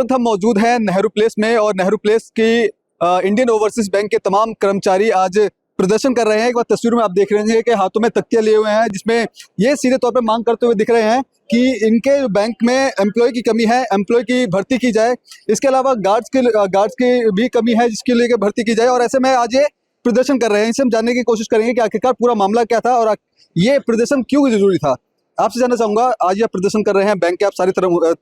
वक्त हम मौजूद हैं नेहरू प्लेस में और नेहरू प्लेस की इंडियन ओवरसीज बैंक के तमाम कर्मचारी आज प्रदर्शन कर रहे हैं। एक बार तस्वीर में आप देख रहे हैं कि हाथों में तख्तियां लिए हुए हैं, जिसमें ये सीधे तौर पे मांग करते हुए दिख रहे हैं कि इनके बैंक में एम्प्लॉय की कमी है, एम्प्लॉय की भर्ती की जाए। इसके अलावा गार्ड्स की भी कमी है, जिसके लिए भर्ती की जाए। और ऐसे में आज ये प्रदर्शन कर रहे हैं। इनसे हम जानने की कोशिश करेंगे कि आखिरकार पूरा मामला क्या था और ये प्रदर्शन क्यों जरूरी था। आपसे जानना चाहूंगा, आज ये प्रदर्शन कर रहे हैं, बैंक के आप सारी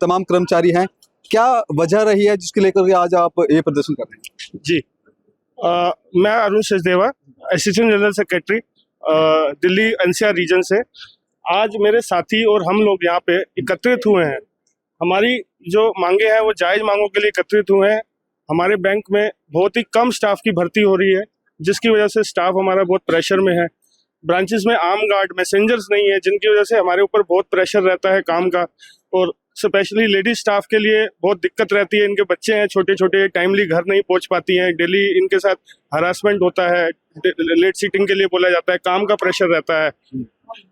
तमाम कर्मचारी हैं, क्या वजह रही है जिसके लेकर आज आप ये प्रदर्शन कर रहे हैं? जी, मैं Arun Sachdeva, assistant general secretary Delhi NCR region से। आज मेरे साथी और हम लोग यहाँ पे एकत्रित हुए हैं। हमारी जो मांगे हैं वो जायज मांगों के लिए एकत्रित हुए हैं। हमारे बैंक में बहुत ही कम स्टाफ की भर्ती हो रही है, जिसकी वजह से स्टाफ हमारा बहुत प्रेशर में है। ब्रांचेस में आर्म गार्ड मैसेंजर्स नहीं है, जिनकी वजह से हमारे ऊपर बहुत प्रेशर रहता है काम का। और स्पेशली लेडीज स्टाफ के लिए बहुत दिक्कत रहती है। इनके बच्चे हैं छोटे छोटे, टाइमली घर नहीं पहुंच पाती हैं। डेली इनके साथ हरासमेंट होता है, लेट सीटिंग के लिए बोला जाता है, काम का प्रेशर रहता है।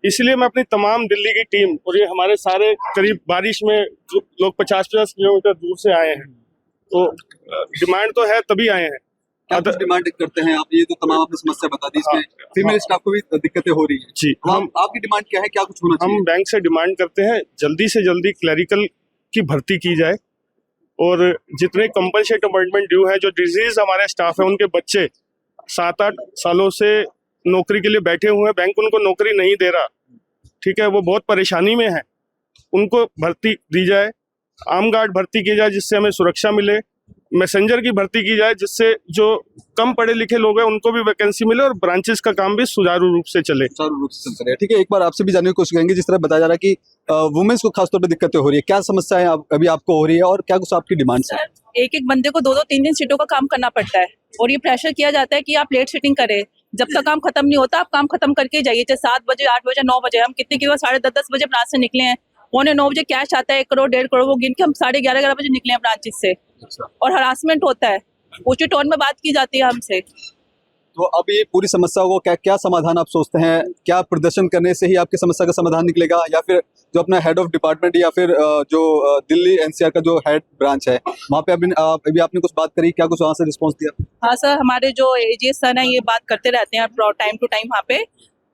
इसलिए मैं अपनी तमाम दिल्ली की टीम और ये हमारे सारे करीब बारिश में लोग 50-50 किलोमीटर दूर से आए हैं, तो डिमांड तो है तभी आए हैं। क्या कुछ डिमांड करते हैं आप? ये तो तमाम आपने समस्या बता दी, इसमें फीमेल स्टाफ को भी दिक्कतें हो रही है। जी, आपकी डिमांड क्या है, क्या कुछ होना चाहिए? हम बैंक से डिमांड करते हैं जल्दी से जल्दी क्लरिकल की भर्ती की जाए, और जितने कंपनसेट अपॉइंटमेंट ड्यू है, जो डिजीज हमारे स्टाफ है, उनके बच्चे 7-8 सालों से नौकरी के लिए बैठे हुए हैं, बैंक उनको नौकरी नहीं दे रहा, ठीक है, वो बहुत परेशानी में है, उनको भर्ती दी जाए। आर्म गार्ड भर्ती की जाए जिससे हमें सुरक्षा मिले। मैसेंजर की भर्ती की जाए जिससे जो कम पढ़े लिखे लोग हैं उनको भी वैकेंसी मिले और ब्रांचेस का काम भी सुचारू रूप से चले। चलता रहे, ठीक है। एक बार आपसे भी जानने की कोशिश करेंगे, जिस तरह बताया जा रहा है कि वुमेन्स को खासतौर पे दिक्कतें हो रही है, क्या समस्या है अभी आपको हो रही है और क्या कुछ आपकी डिमांड है? एक एक बंदे को 2-2, 3-3 सीटों का काम करना पड़ता है और ये प्रेशर किया जाता है कि आप लेट सीटिंग करें। जब तक काम खत्म नहीं होता आप काम खत्म करके जाइए, चाहे 7 बजे, 8 बजे, 9 बजे। हम कितने की 10:30 बजे ब्रांच से निकले हैं, 9:15 बजे कैश आता है 1 करोड़ 1.5 करोड़, वो गिन के हम 11:30 बजे निकले हैं ब्रांचेस से। और हरासमेंट होता है, ऊंचे टोन में बात की जाती है हमसे। तो अब ये पूरी समस्या को क्या समाधान आप सोचते हैं? क्या प्रदर्शन करने से ही आपकी समस्या का समाधान निकलेगा, या फिर जो अपना हेड ऑफ डिपार्टमेंट या फिर जो दिल्ली एनसीआर का जो हेड ब्रांच है वहाँ पे अभी आपने कुछ बात करी, क्या कुछ वहाँ से रिस्पॉन्स दिया? हाँ सर, हमारे जो एजीएस सर है ये बात करते रहते हैं टाइम टू टाइम वहाँ पे,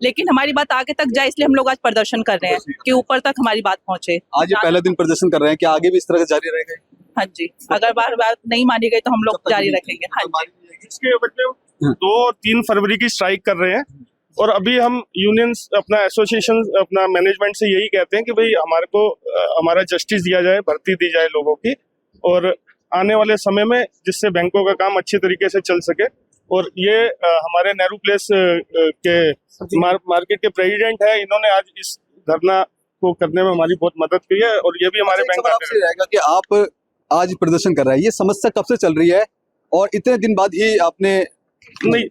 लेकिन हमारी बात आगे तक जाए इसलिए हम लोग आज प्रदर्शन कर रहे हैं कि ऊपर तक हमारी बात पहुँचे। आज ये पहला दिन प्रदर्शन कर रहे हैं, क्या आगे भी इस तरह से जारी रहेगा? हाँ जी, अगर बार नहीं मानी गई तो हम लोग जारी रखेंगे। हाँ जी, इसके बदले 2 और 3 फरवरी की स्ट्राइक कर रहे हैं। और अभी हम यूनियंस, अपना एसोसिएशन, अपना मैनेजमेंट से यही कहते हैं कि भाई हमारे को हमारा जस्टिस दिया जाए, भर्ती दी जाए लोगों की, और आने वाले समय में जिससे बैंकों का काम अच्छे तरीके से चल सके। और ये हमारे नेहरू प्लेस के मार्केट के प्रेसिडेंट है, इन्होंने आज इस धरना को करने में हमारी बहुत मदद की है। और ये भी हमारे बैंक आपसे रहेगा कि आप आज प्रदर्शन कर रहे हैं, ये समस्या कब से चल रही है और इतने दिन बाद ही आपने? नहीं,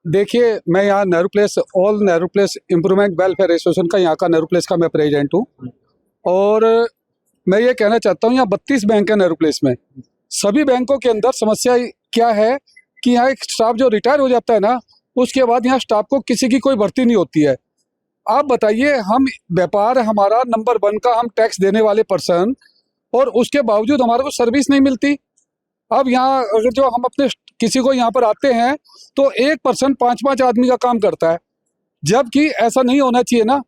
देखिए, मैं यहाँ Nehru place, all Nehru place improvement welfare association का, यहाँ का नेहरू प्लेस का मैं प्रेसिडेंट हूँ। और मैं ये कहना चाहता हूँ, यहाँ 32 बैंक है नेहरू प्लेस में। सभी बैंकों के अंदर समस्या क्या है कि यहाँ एक स्टाफ जो रिटायर हो जाता है ना, उसके बाद यहाँ स्टाफ को किसी की कोई भर्ती नहीं होती है। आप बताइए, हम व्यापार हमारा नंबर 1 का, हम टैक्स देने वाले पर्सन, और उसके बावजूद हमारे को सर्विस नहीं मिलती। अब यहाँ अगर जो हम अपने किसी को यहाँ पर आते हैं तो एक पर्सन 5-5 आदमी का काम करता है, जबकि ऐसा नहीं होना चाहिए ना।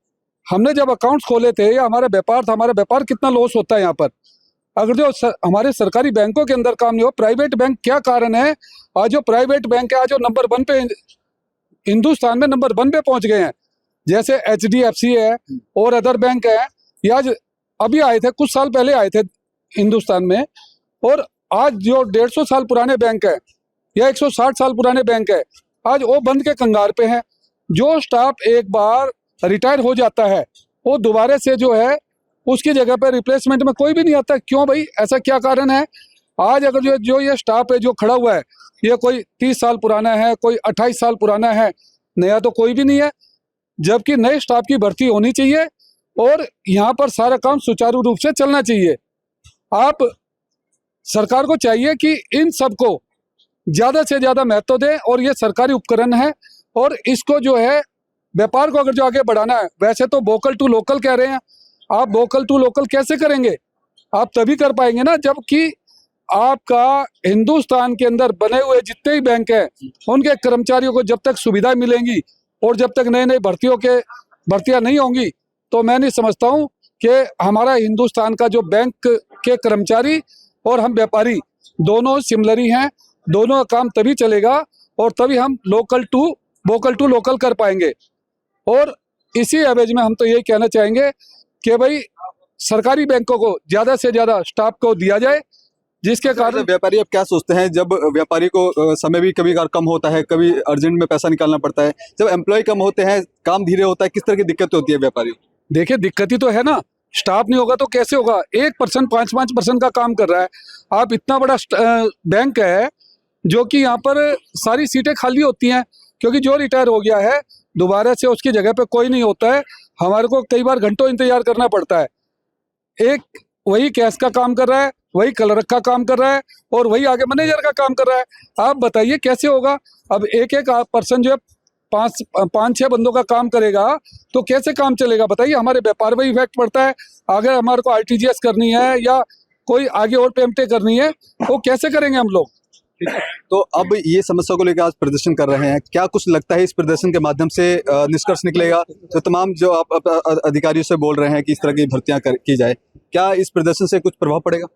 हमने जब अकाउंट्स खोले थे या हमारा व्यापार था, हमारा व्यापार कितना लॉस होता है यहाँ पर। अगर जो हमारे सरकारी बैंकों के अंदर काम नहीं हो, प्राइवेट बैंक क्या कारण है? आज जो प्राइवेट बैंक है, आज जो नंबर 1 पे हिंदुस्तान में नंबर 1 पे पहुंच गए हैं, जैसे HDFC है और अदर बैंक है, ये आज अभी आए थे, कुछ साल पहले आए थे हिंदुस्तान में। और आज जो 150 साल पुराने बैंक है या 160 साल पुराने बैंक है, आज वो बंद के कंगार पे हैं। जो स्टाफ एक बार रिटायर हो जाता है वो दोबारा से जो है उसकी जगह पे रिप्लेसमेंट में कोई भी नहीं आता। क्यों भाई, ऐसा क्या कारण है? आज अगर जो ये स्टाफ है जो खड़ा हुआ है, ये कोई 30 साल पुराना है, कोई 28 साल पुराना है, नया तो कोई भी नहीं है। जबकि नए स्टाफ की भर्ती होनी चाहिए और यहाँ पर सारा काम सुचारू रूप से चलना चाहिए। आप सरकार को चाहिए कि इन सबको ज़्यादा से ज़्यादा महत्व दें, और ये सरकारी उपकरण है और इसको जो है व्यापार को अगर जो आगे बढ़ाना है, वैसे तो वोकल टू लोकल कह रहे हैं, आप वोकल टू लोकल कैसे करेंगे? आप तभी कर पाएंगे ना जबकि आपका हिंदुस्तान के अंदर बने हुए जितने ही बैंक हैं उनके कर्मचारियों को जब तक सुविधाएं मिलेंगी और जब तक नए नए भर्तियां नहीं होंगी तो मैं नहीं समझता हूं कि हमारा हिंदुस्तान का जो बैंक के कर्मचारी और हम व्यापारी दोनों सिमिलर हैं। दोनों का काम तभी चलेगा और तभी हम वोकल टू लोकल कर पाएंगे। और इसी एवज में हम तो यही कहना चाहेंगे कि भाई सरकारी बैंकों को ज़्यादा से ज़्यादा स्टाफ को दिया जाए, जिसके कारण व्यापारी अब क्या सोचते हैं जब व्यापारी को समय भी कभी कम होता है, कभी अर्जेंट में पैसा निकालना पड़ता है, जब एम्प्लॉय कम होते हैं, काम धीरे होता है, किस तरह की दिक्कत होती है व्यापारी? देखिए दिक्कत ही तो है ना, स्टाफ नहीं होगा तो कैसे होगा। 1% 5% का काम कर रहा है। आप इतना बड़ा बैंक है जो कि यहाँ पर सारी सीटें खाली होती हैं क्योंकि जो रिटायर हो गया है दोबारा से उसकी जगह पे कोई नहीं होता है। हमारे को कई बार घंटों इंतजार करना पड़ता है। एक वही कैश का काम कर रहा है, वही क्लर्क का काम कर रहा है और वही आगे मैनेजर का काम कर रहा है। आप बताइए कैसे होगा। अब एक पर्सन जो है 5-6 बंदों का काम करेगा तो कैसे काम चलेगा बताइए। हमारे व्यापार में इफेक्ट पड़ता है। अगर हमारे को आरटीजीएस करनी है या कोई आगे और पेमेंटें करनी है वो कैसे करेंगे हम लोग। तो अब ये समस्या को लेकर आज प्रदर्शन कर रहे हैं, क्या कुछ लगता है इस प्रदर्शन के माध्यम से निष्कर्ष निकलेगा? तो तमाम जो आप अधिकारियों से बोल रहे हैं कि इस तरह की भर्तियां की जाए, क्या इस प्रदर्शन से कुछ प्रभाव पड़ेगा?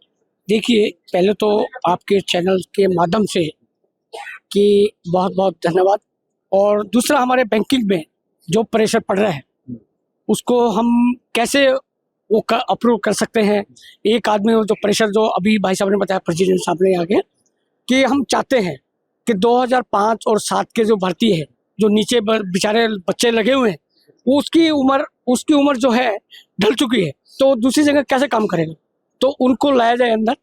देखिए पहले तो आपके चैनल के माध्यम से कि बहुत बहुत धन्यवाद। और दूसरा हमारे बैंकिंग में जो प्रेशर पड़ रहा है उसको हम कैसे वो अप्रूव कर सकते हैं। एक आदमी जो प्रेशर जो अभी भाई साहब ने बताया, प्रेसिडेंट साहब ने आगे, कि हम चाहते हैं कि 2005 और 7 के जो भर्ती है जो नीचे बेचारे बच्चे लगे हुए हैं उसकी उम्र जो है ढल चुकी है, तो दूसरी जगह कैसे काम करेगा। तो उनको लाया जाए अंदर,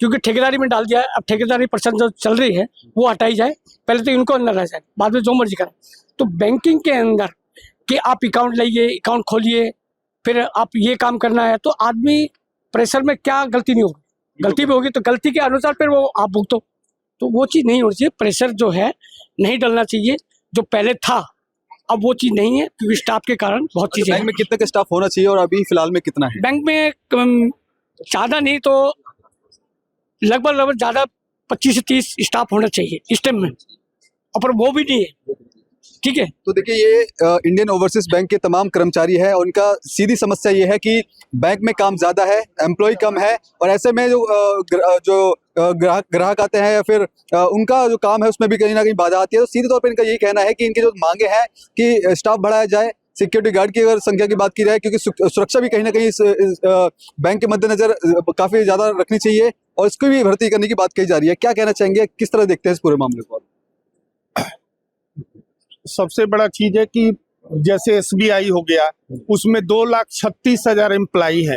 क्योंकि ठेकेदारी में डाल दिया है। अब ठेकेदारी पर्सन जो चल रही है वो हटाई जाए, पहले तो इनको अंदर लाया जाए, बाद में जो मर्जी करें। तो बैंकिंग के अंदर कि आप अकाउंट लाइए, अकाउंट खोलिए, फिर आप ये काम करना है, तो आदमी प्रेशर में क्या गलती नहीं होगी, गलती भी होगी तो गलती के अनुसार फिर वो आप भुगतो। तो वो चीज़ नहीं होनी चाहिए। प्रेशर जो है नहीं डलना चाहिए, जो पहले था अब वो चीज़ नहीं है, क्योंकि स्टाफ के कारण बहुत चीज़ें। बैंक में कितने का स्टाफ होना चाहिए और अभी फिलहाल में कितना है? बैंक में ज़्यादा नहीं तो लगभग ज़्यादा 25 से 30 स्टाफ होना चाहिए इस टाइम में, और पर वो भी नहीं है। ठीक है, तो देखिए ये इंडियन ओवरसीज बैंक के तमाम कर्मचारी हैं, उनका सीधी समस्या ये है कि बैंक में काम ज़्यादा है, एम्प्लॉय कम है और ऐसे में जो ग्राहक आते हैं या फिर उनका जो काम है उसमें भी कहीं ना कहीं बाधा आती है। तो सीधे तौर पर इनका यही कहना है कि इनकी जो मांगे हैं कि स्टाफ बढ़ाया जाए, सिक्योरिटी गार्ड की अगर संख्या की बात की जाए, क्योंकि सुरक्षा भी कहीं ना कहीं इस बैंक के मद्देनजर काफ़ी ज़्यादा रखनी चाहिए और इसको भी भर्ती करने की बात कही जा रही है। क्या कहना चाहेंगे, किस तरह देखते हैं इस पूरे मामले को? सबसे बड़ा चीज है कि जैसे एसबीआई हो गया, उसमें 2,36,000 एम्प्लाई है।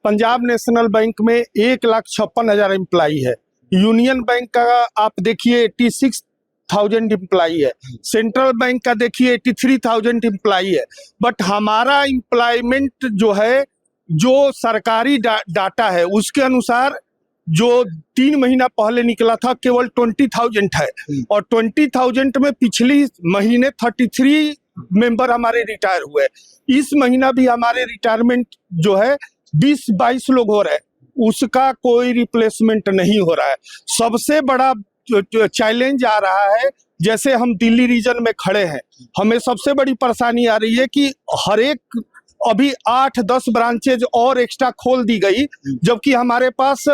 पंजाब नेशनल बैंक में 1,56,000 एम्प्लाई है। यूनियन बैंक का आप देखिए 86,000 एम्प्लाई है। सेंट्रल बैंक का देखिए 83,000 एम्प्लाई है। बट हमारा एम्प्लॉयमेंट जो है, जो सरकारी डाटा है उसके अनुसार जो 3 महीना पहले निकला था केवल 20,000 है, और 20,000 में पिछली महीने 33 मेंबर हमारे रिटायर हुए। इस महीना भी हमारे रिटायरमेंट जो है 20-22 लोग हो रहे हैं, उसका कोई रिप्लेसमेंट नहीं हो रहा है। सबसे बड़ा चैलेंज आ रहा है, जैसे हम दिल्ली रीजन में खड़े हैं, हमें सबसे बड़ी परेशानी आ रही है कि हर एक अभी 8-10 ब्रांचेज और एक्स्ट्रा खोल दी गई, जबकि हमारे पास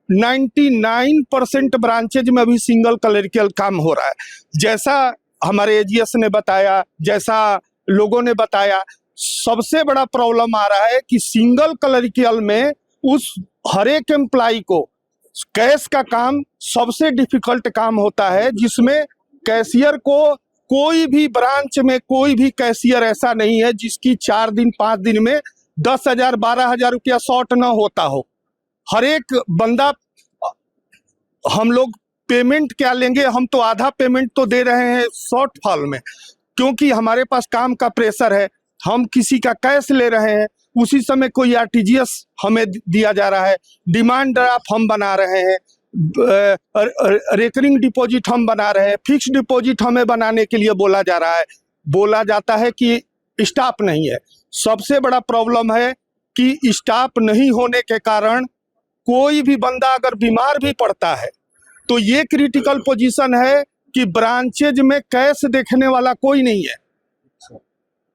99% ब्रांचेज में अभी सिंगल क्लरिकल काम हो रहा है। जैसा हमारे एजीएस ने बताया, जैसा लोगों ने बताया, सबसे बड़ा प्रॉब्लम आ रहा है कि सिंगल क्लरिकल में उस हर एक एम्प्लाई को कैश का काम सबसे डिफिकल्ट काम होता है, जिसमें कैशियर को कोई भी ब्रांच में कोई भी कैशियर ऐसा नहीं है जिसकी 4 दिन 5 दिन में 10,000 12,000 रुपया शॉर्ट ना होता हो। हर एक बंदा, हम लोग पेमेंट क्या लेंगे, हम तो आधा पेमेंट तो दे रहे हैं शॉर्ट फॉल में, क्योंकि हमारे पास काम का प्रेशर है। हम किसी का कैश ले रहे हैं, उसी समय कोई आरटीजीएस हमें दिया जा रहा है, डिमांड ड्राफ्ट हम बना रहे हैं, रेकरिंग डिपॉजिट हम बना रहे हैं, फिक्स डिपॉजिट हमें बनाने के लिए बोला जा रहा है। बोला जाता है कि स्टाफ नहीं है। सबसे बड़ा प्रॉब्लम है कि स्टाफ नहीं होने के कारण कोई भी बंदा अगर बीमार भी पड़ता है तो ये क्रिटिकल पोजीशन है कि ब्रांचेज में कैश देखने वाला कोई नहीं है।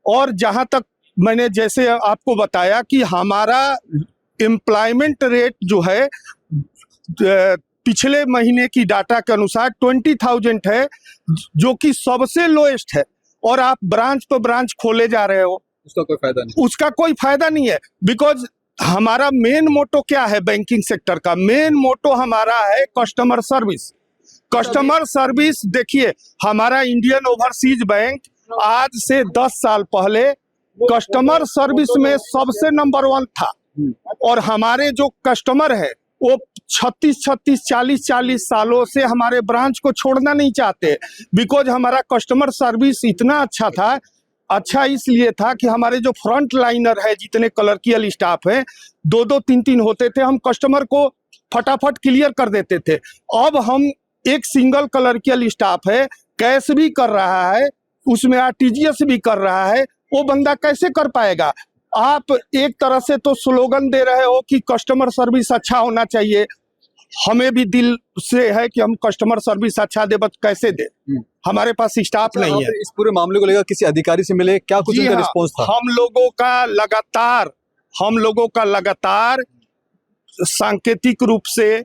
और जहां तक मैंने जैसे आपको बताया कि हमारा एम्प्लॉयमेंट रेट जो है पिछले महीने की डाटा के अनुसार 20,000 है, जो कि सबसे लोएस्ट है। और आप ब्रांच पर ब्रांच खोले जा रहे हो, उसका कोई फायदा नहीं। उसका कोई फायदा नहीं है। बिकॉज हमारा मेन मोटो क्या है बैंकिंग सेक्टर का? मेन मोटो हमारा है कस्टमर सर्विस। कस्टमर सर्विस देखिए, हमारा इंडियन ओवरसीज बैंक आज से 10 साल पहले कस्टमर सर्विस में सबसे नंबर 1 था। और हमारे जो कस्टमर है वो 36 40 सालों से हमारे ब्रांच को छोड़ना नहीं चाहते, बिकॉज हमारा कस्टमर सर्विस इतना अच्छा था। अच्छा इसलिए था कि हमारे जो फ्रंट लाइनर है, जितने क्लर्कियल स्टाफ है, 2 3 होते थे, हम कस्टमर को फटाफट क्लियर कर देते थे। अब हम एक सिंगल क्लर्कियल स्टाफ है, कैश भी कर रहा है, उसमें आरटीजीएस भी कर रहा है, वो बंदा कैसे कर पाएगा? आप एक तरह से तो स्लोगन दे रहे हो कि कस्टमर सर्विस अच्छा होना चाहिए। हमें भी दिल से है कि हम कस्टमर सर्विस अच्छा दे, बट कैसे दे? हमारे पास स्टाफ नहीं है। इस पूरे मामले को लेकर किसी अधिकारी से मिले, क्या कुछ उनका रिस्पॉन्स था? हम लोगों का लगातार सांकेतिक रूप से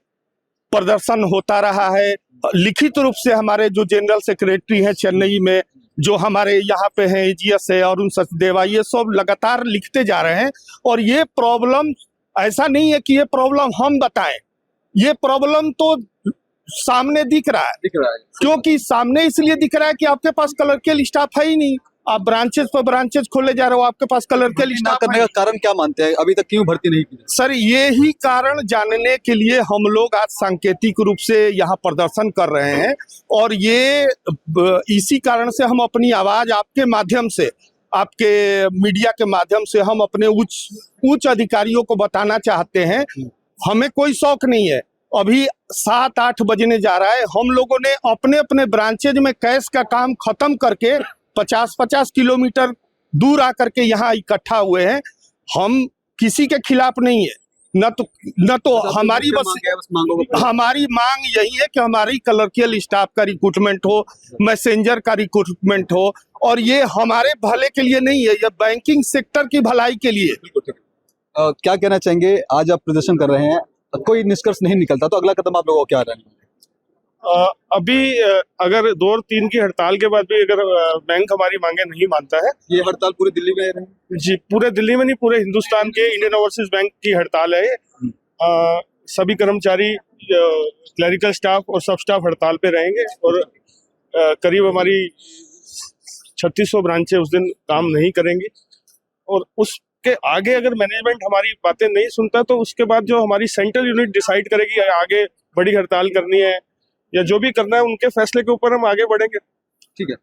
प्रदर्शन होता रहा है। लिखित रूप से हमारे जो जनरल सेक्रेटरी हैं चेन्नई में, जो हमारे यहाँ पे हैं एजीएस है अरुण सचदेवा, ये सब लगातार लिखते जा रहे हैं। और ये प्रॉब्लम ऐसा नहीं है कि ये प्रॉब्लम हम बताएं, ये प्रॉब्लम तो सामने दिख रहा है। क्योंकि सामने इसलिए दिख रहा है कि आपके पास क्लर्कियल स्टाफ है ही नहीं। आप ब्रांचेस पर ब्रांचेस खोले जा रहे हो, आपके पास क्लर्कियल स्टाफ करने का कारण क्या मानते हैं? अभी तक क्यों भर्ती नहीं की? सर, ये ही कारण जानने के लिए हम लोग आज सांकेतिक रूप से यहाँ प्रदर्शन कर रहे हैं। और ये इसी कारण से हम अपनी आवाज आपके माध्यम से, आपके मीडिया के माध्यम से हम अपने उच्च अधिकारियों को बताना चाहते हैं। हमें कोई शौक नहीं है। अभी 7-8 बजने जा रहा है, हम लोगों ने अपने अपने ब्रांचेज में कैश का काम खत्म करके 50-50 किलोमीटर दूर आकर के यहाँ इकट्ठा हुए हैं। हम किसी के खिलाफ नहीं है, न तो हमारी हमारी मांग यही है कि हमारी क्लर्कियल स्टाफ का रिक्रूटमेंट हो, मैसेंजर का रिक्रूटमेंट हो। और ये हमारे भले के लिए नहीं है, ये बैंकिंग सेक्टर की भलाई के लिए। क्या कहना चाहेंगे? आज आप प्रदर्शन कर रहे हैं, कोई निष्कर्ष नहीं निकलता तो अगला कदम आप लोगों को क्या रहेगा? अभी अगर 2 और 3 की हड़ताल के बाद भी अगर बैंक हमारी मांगे नहीं मानता है। ये हड़ताल पूरी दिल्ली में है? जी, पूरे दिल्ली में नहीं, पूरे हिंदुस्तान के इंडियन ओवरसीज बैंक की हड़ताल है। सभी कर्मचारी, क्लरिकल स्टाफ और सब स्टाफ हड़ताल पे रहेंगे। और करीब हमारी 3600 ब्रांचें उस दिन काम नहीं करेंगी। और उसके आगे अगर मैनेजमेंट हमारी बातें नहीं सुनता तो उसके बाद जो हमारी सेंट्रल यूनिट डिसाइड करेगी आगे बड़ी हड़ताल करनी है या जो भी करना है, उनके फैसले के ऊपर हम आगे बढ़ेंगे। ठीक है।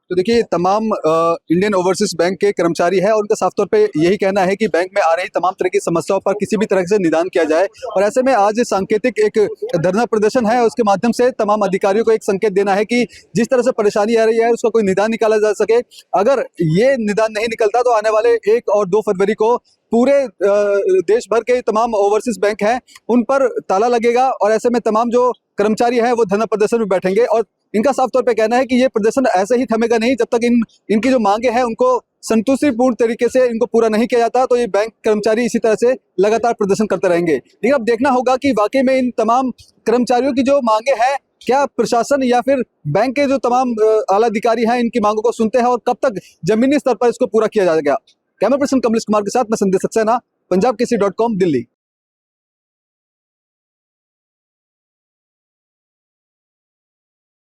तो देखिए, तमाम इंडियन ओवरसीज बैंक के कर्मचारी हैं और उनका साफ तौर पे यही कहना है कि बैंक में आ रही तमाम तरह की समस्याओं पर किसी भी तरह से निदान किया जाए। और ऐसे में आज सांकेतिक एक धरना प्रदर्शन है, उसके माध्यम से तमाम अधिकारियों को एक संकेत देना है कि जिस तरह से परेशानी आ रही है उसका कोई निदान निकाला जा सके। अगर ये निदान नहीं निकलता तो आने वाले 1 और 2 फरवरी को पूरे देश भर के तमाम ओवरसीज बैंक हैं उन पर ताला लगेगा। और ऐसे में तमाम जो कर्मचारी हैं वो धरना प्रदर्शन में बैठेंगे। और इनका साफ तौर पे कहना है कि ये प्रदर्शन ऐसे ही थमेगा नहीं जब तक इनकी जो मांगे हैं उनको संतुष्टिपूर्ण तरीके से इनको पूरा नहीं किया जाता। तो ये बैंक कर्मचारी इसी तरह से लगातार प्रदर्शन करते रहेंगे। लेकिन अब देखना होगा कि वाकई में इन तमाम कर्मचारियों की जो मांगे हैं, क्या प्रशासन या फिर बैंक के जो तमाम आला अधिकारी हैं इनकी मांगों को सुनते हैं और कब तक जमीनी स्तर पर इसको पूरा किया जाएगा। कैमरा पर्सन कमलेश कुमार के साथ मैं संदेश सक्सेना, पंजाब केसरी.com, दिल्ली।